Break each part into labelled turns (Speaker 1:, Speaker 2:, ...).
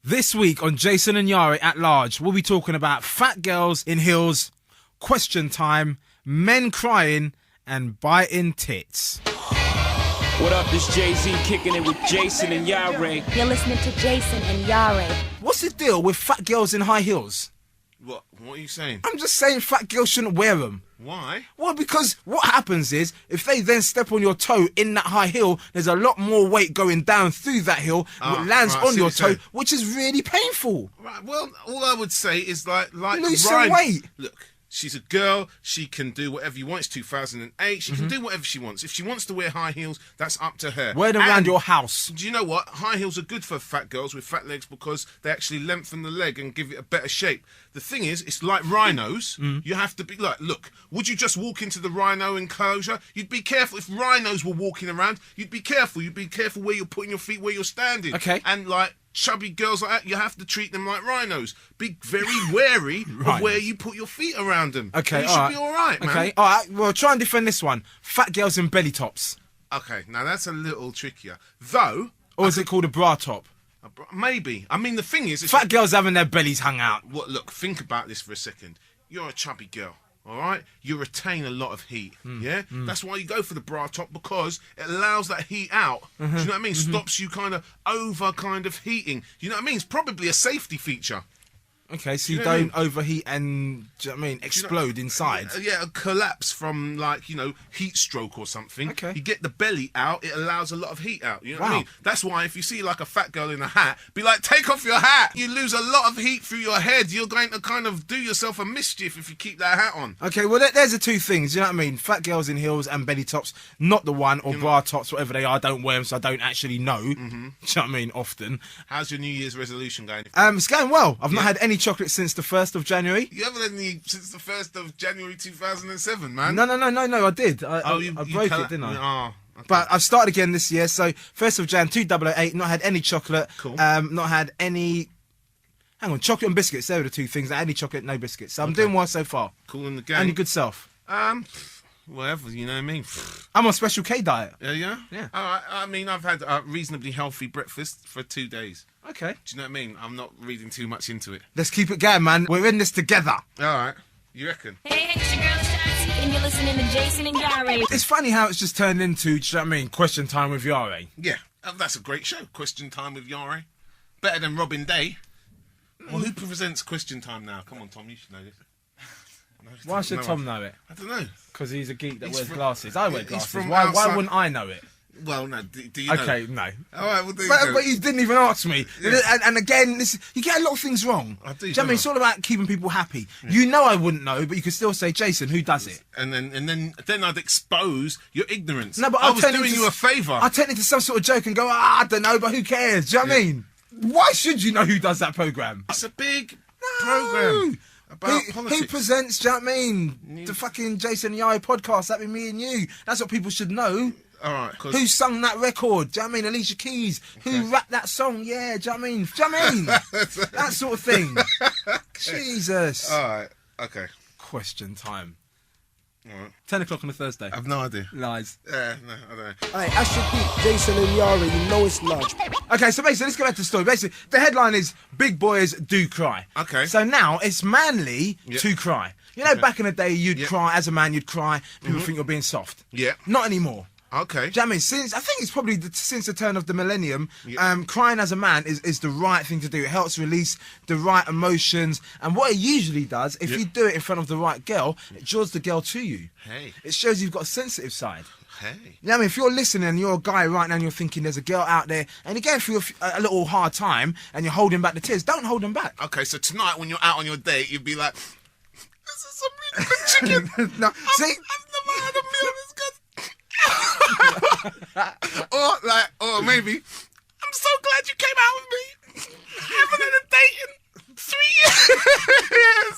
Speaker 1: This week on Jason and Iyare at Large, we'll be talking about fat girls in heels, question time, men crying, and biting tits.
Speaker 2: What up, this Jay-Z kicking it with Jason and Iyare.
Speaker 3: You're listening to Jason and Iyare.
Speaker 1: What's the deal with fat girls in high heels?
Speaker 4: What are you saying?
Speaker 1: I'm just saying fat girls shouldn't wear them.
Speaker 4: Why?
Speaker 1: Well, because what happens is, if they then step on your toe in that high heel, there's a lot more weight going down through that heel, which lands on your toe, which is really painful.
Speaker 4: Right, well, all I would say is like
Speaker 1: lose some weight.
Speaker 4: Look, she's a girl. She can do whatever you want. It's 2008. She can do whatever she wants. If she wants to wear high heels, that's up to her.
Speaker 1: Wear them around your house.
Speaker 4: Do you know what? High heels are good for fat girls with fat legs because they actually lengthen the leg and give it a better shape. The thing is, it's like rhinos. You have to be like, look, would you just walk into the rhino enclosure? You'd be careful. If rhinos were walking around, you'd be careful. You'd be careful where you're putting your feet, where you're standing.
Speaker 1: Okay.
Speaker 4: And like chubby girls like that, you have to treat them like rhinos. Be very wary of where you put your feet around them.
Speaker 1: Okay,
Speaker 4: you should be all right, man.
Speaker 1: Okay, all right. Well, try and defend this one. Fat girls in belly tops.
Speaker 4: Okay, now that's a little trickier. Though...
Speaker 1: Or is it called a bra top?
Speaker 4: Maybe. I mean, the thing is...
Speaker 1: Fat girls having their bellies hung out.
Speaker 4: What? Look, think about this for a second. You're a chubby girl, all right? You retain a lot of heat, yeah? That's why you go for the bra top, because it allows that heat out. Do you know what I mean? Stops you kind of heating. You know what I mean? It's probably a safety feature.
Speaker 1: Okay, so you don't overheat and, do you know what I mean, explode inside.
Speaker 4: Yeah, collapse from, like, heat stroke or something.
Speaker 1: Okay.
Speaker 4: You get the belly out, it allows a lot of heat out. You know what I mean? That's why if you see, like, a fat girl in a hat, be like, take off your hat. You lose a lot of heat through your head. You're going to kind of do yourself a mischief if you keep that hat on.
Speaker 1: Okay, well, there's the two things, you know what I mean? Fat girls in heels and belly tops, not the one, or bra tops, whatever they are. I don't wear them, so I don't actually know. Do you know what I mean? Often.
Speaker 4: How's your New Year's resolution going?
Speaker 1: It's going well. I've not had any chocolate since the 1st of January.
Speaker 4: You haven't had any since the 1st of January 2007, man.
Speaker 1: No, I did. I broke it, didn't I?
Speaker 4: Oh, okay.
Speaker 1: But I've started again this year, so 1st of Jan 2008, not had any chocolate.
Speaker 4: Cool.
Speaker 1: Not had any... Hang on, chocolate and biscuits, they were the two things. I had any chocolate, no biscuits. So I'm doing well so far.
Speaker 4: Cool in the game.
Speaker 1: And your good self?
Speaker 4: Whatever, you know what I mean?
Speaker 1: I'm on Special K diet.
Speaker 4: Yeah?
Speaker 1: Yeah.
Speaker 4: All right, I mean, I've had a reasonably healthy breakfast for 2 days.
Speaker 1: Okay.
Speaker 4: Do you know what I mean? I'm not reading too much into it.
Speaker 1: Let's keep it going, man. We're in this together.
Speaker 4: All right. You reckon?
Speaker 3: Hey, it's your girl Stacey, and you're listening to Jason and Iyare.
Speaker 1: It's funny how it's just turned into, do you know what I mean, question time with Iyare.
Speaker 4: Yeah. That's a great show. Question Time with Iyare. Better than Robin Day. Well, who presents Question Time now? Come on, Tom, you should know this.
Speaker 1: Why should Tom know it?
Speaker 4: I don't know.
Speaker 1: Because he's a geek that wears glasses. I wear glasses.
Speaker 4: from
Speaker 1: Why
Speaker 4: outside-
Speaker 1: wouldn't I know it?
Speaker 4: Well, no. Do you know?
Speaker 1: Okay, no.
Speaker 4: All right, well, there you go.
Speaker 1: But you didn't even ask me.
Speaker 4: Yeah.
Speaker 1: And again, you get a lot of things wrong.
Speaker 4: I do.
Speaker 1: Do you know what I mean? It's all about keeping people happy. Yeah. You know I wouldn't know, but you could still say, Jason, who does it?
Speaker 4: And then I'd expose your ignorance.
Speaker 1: No, but
Speaker 4: I was doing you a favour.
Speaker 1: I'd turn into some sort of joke and go, I don't know, but who cares? Do you know what I mean? Why should you know who does that programme?
Speaker 4: It's a big programme about politics.
Speaker 1: Who presents, do you know what I mean? The fucking Jason and Iyare podcast. That'd be me and you. That's what people should know.
Speaker 4: All right.
Speaker 1: Who sung that record? Do you know what I mean? Alicia Keys. Okay. Who rapped that song? Yeah, do you know what I mean? Do you know what I mean? That sort of thing. Okay. Jesus.
Speaker 4: All right. Okay.
Speaker 1: Question time.
Speaker 4: All right.
Speaker 1: 10 o'clock on a Thursday.
Speaker 4: I've no idea.
Speaker 1: Lies.
Speaker 4: No, I don't know.
Speaker 5: Alright, I should beat Jason and Iyare, you know it's large.
Speaker 1: Okay, so basically, let's go back to the story. Basically, the headline is Big Boys Do Cry.
Speaker 4: Okay.
Speaker 1: So now it's manly to cry. You know, back in the day, you'd cry. As a man, you'd cry. People think you're being soft.
Speaker 4: Yeah.
Speaker 1: Not anymore.
Speaker 4: Okay.
Speaker 1: Do you know what I mean? I think it's probably since the turn of the millennium, crying as a man is the right thing to do. It helps release the right emotions. And what it usually does, if you do it in front of the right girl, it draws the girl to you.
Speaker 4: Hey.
Speaker 1: It shows you've got a sensitive side.
Speaker 4: Hey.
Speaker 1: You know what I mean? If you're listening and you're a guy right now and you're thinking there's a girl out there and you're going through a little hard time and you're holding back the tears, don't hold them back.
Speaker 4: Okay, so tonight when you're out on your date, you'd be like, this is some really good chicken.
Speaker 1: No, see?
Speaker 4: I've never had a meal this good. or maybe, I'm so glad you came out with me. I haven't had a date in 3 years.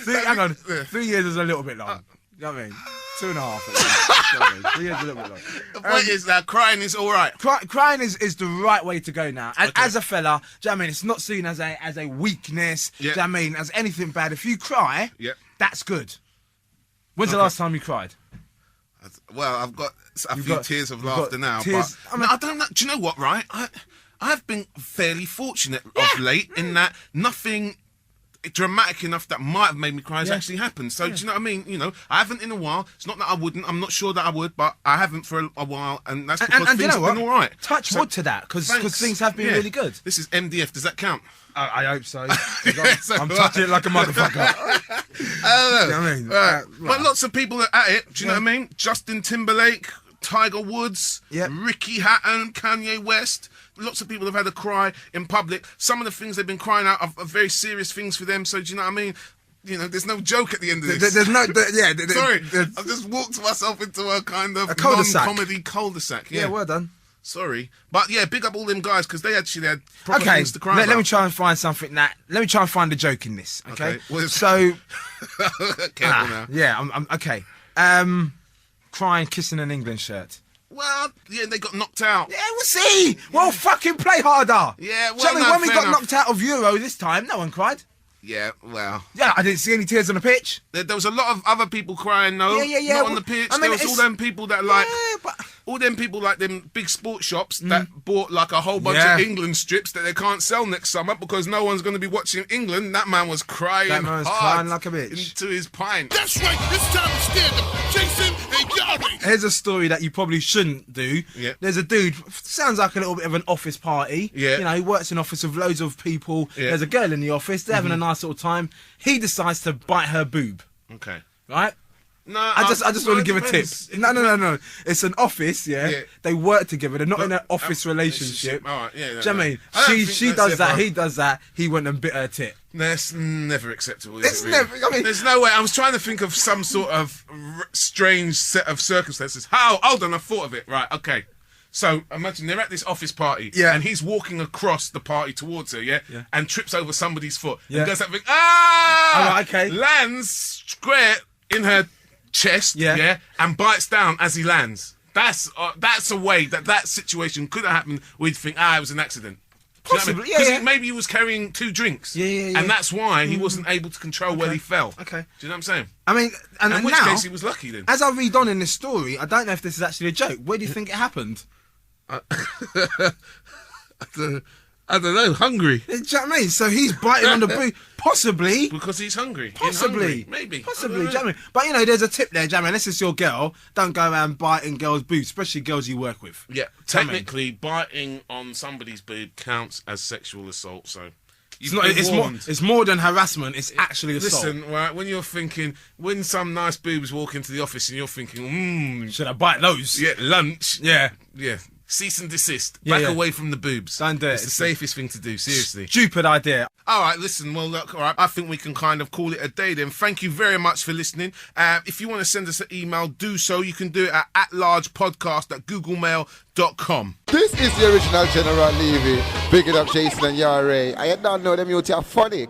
Speaker 1: See, hang on. 3 years is a little bit long. You know what I mean? 2.5 at least. You know what I mean? 3 years is a little bit long.
Speaker 4: The point is that crying is all right.
Speaker 1: Crying is the right way to go now. As a fella, do you know what I mean? It's not seen as a weakness. Do you know what I mean? As anything bad. If you cry, that's good. When's the last time you cried?
Speaker 4: Well, I've got a few tears of laughter now.
Speaker 1: Tears,
Speaker 4: But I don't know. Do you know what, right? I've been fairly fortunate of late in that nothing dramatic enough that might have made me cry has actually happened. So do you know what I mean? You know, I haven't in a while. It's not that I wouldn't. I'm not sure that I would, but I haven't for a while, and that's because
Speaker 1: and
Speaker 4: things
Speaker 1: you know
Speaker 4: have been
Speaker 1: what?
Speaker 4: all right.
Speaker 1: Touch wood to that, because things have been really good.
Speaker 4: This is MDF. Does that count?
Speaker 1: I hope so. I'm touching it like a motherfucker.
Speaker 4: I don't know.
Speaker 1: You know what I mean?
Speaker 4: But lots of people are at it. Do you know what I mean? Justin Timberlake, Tiger Woods, Ricky Hatton, Kanye West. Lots of people have had a cry in public. Some of the things they've been crying out are very serious things for them. So do you know what I mean? You know, there's no joke at the end of this.
Speaker 1: There's no,
Speaker 4: Sorry, I've just walked myself into a kind of
Speaker 1: cul-de-sac.
Speaker 4: non-comedy cul-de-sac.
Speaker 1: Yeah, well done.
Speaker 4: Sorry, but yeah, big up all them guys because they actually had proper things to cry about.
Speaker 1: Let me try and find something let me try and find a joke in this. Okay. So,
Speaker 4: careful now.
Speaker 1: Yeah, I'm okay. Crying, kissing an England shirt.
Speaker 4: Well, yeah, they got knocked out.
Speaker 1: Yeah, we'll see. Well, fucking play harder.
Speaker 4: Yeah, well,
Speaker 1: Shall we,
Speaker 4: no,
Speaker 1: when we
Speaker 4: fair
Speaker 1: got
Speaker 4: enough.
Speaker 1: knocked out of Euro this time, no one cried.
Speaker 4: Yeah, well.
Speaker 1: Yeah, I didn't see any tears on the pitch.
Speaker 4: There was a lot of other people crying, though.
Speaker 1: Yeah.
Speaker 4: Not on the pitch.
Speaker 1: I mean,
Speaker 4: there was all them people that like...
Speaker 1: Yeah, but...
Speaker 4: All them people like them big sports shops that bought like a whole bunch of England strips that they can't sell next summer because no one's going to be watching England. That man was crying
Speaker 1: That man was
Speaker 4: hard
Speaker 1: crying like a bitch.
Speaker 4: into his pint.
Speaker 6: That's right, it's time to stand up. Jason and Iyare.
Speaker 1: Here's a story that you probably shouldn't do.
Speaker 4: Yeah.
Speaker 1: There's a dude, sounds like a little bit of an office party.
Speaker 4: Yeah.
Speaker 1: You know, he works in an office with loads of people.
Speaker 4: Yeah.
Speaker 1: There's a girl in the office. They're having a nice little time. He decides to bite her boob.
Speaker 4: Okay.
Speaker 1: Right?
Speaker 4: No,
Speaker 1: I just want to give a tip.
Speaker 4: depends.
Speaker 1: No. It's an office, yeah. They work together. They're not in an office relationship.
Speaker 4: All right, yeah.
Speaker 1: Do you know what I mean?
Speaker 4: I don't think
Speaker 1: She
Speaker 4: that's
Speaker 1: does that,
Speaker 4: ever-
Speaker 1: he does that. He went and bit her tit.
Speaker 4: That's never acceptable. Is
Speaker 1: It's
Speaker 4: it, really?
Speaker 1: never- I mean-
Speaker 4: there's no way. I was trying to think of some sort of strange set of circumstances. Hold on, I thought of it. Right, okay. So imagine they're at this office party, and he's walking across the party towards her, and trips over somebody's foot, and does that thing.
Speaker 1: Oh, right, okay.
Speaker 4: Lands square in her chest, and bites down as he lands. That's a way that situation could have happened. We'd think, it was an accident.
Speaker 1: Possibly,
Speaker 4: Because maybe he was carrying 2 drinks.
Speaker 1: Yeah.
Speaker 4: And that's why he wasn't able to control where he fell.
Speaker 1: Okay.
Speaker 4: Do you know what I'm saying?
Speaker 1: I mean, and
Speaker 4: In which
Speaker 1: now,
Speaker 4: case he was lucky then.
Speaker 1: as I read on in this story, I don't know if this is actually a joke. Where do you think it happened?
Speaker 4: I don't know, hungry.
Speaker 1: Do you know what I mean? So he's biting on the boob. Possibly.
Speaker 4: Because he's hungry.
Speaker 1: Possibly.
Speaker 4: Maybe.
Speaker 1: Possibly. Do you know what I mean? But, you know, there's a tip there, Jamie. Unless it's your girl, don't go around biting girls' boobs, especially girls you work with.
Speaker 4: Yeah. Technically, biting on somebody's boob counts as sexual assault, so...
Speaker 1: It's more than harassment. It's actually assault.
Speaker 4: Listen, right, when some nice boobs walk into the office and you're thinking,
Speaker 1: should I bite those?
Speaker 4: Yeah, lunch.
Speaker 1: Yeah.
Speaker 4: Cease and desist.
Speaker 1: Yeah,
Speaker 4: Back away from the boobs.
Speaker 1: Don't do it.
Speaker 4: It's the safest thing to do, seriously.
Speaker 1: Stupid idea.
Speaker 4: All right, listen, well, look, all right, I think we can kind of call it a day then. Thank you very much for listening. If you want to send us an email, do so. You can do it at @largepodcast@googlemail.com.
Speaker 7: This is the original General Levy. Big it up, Jason and Iyare. I don't know them, you are funny.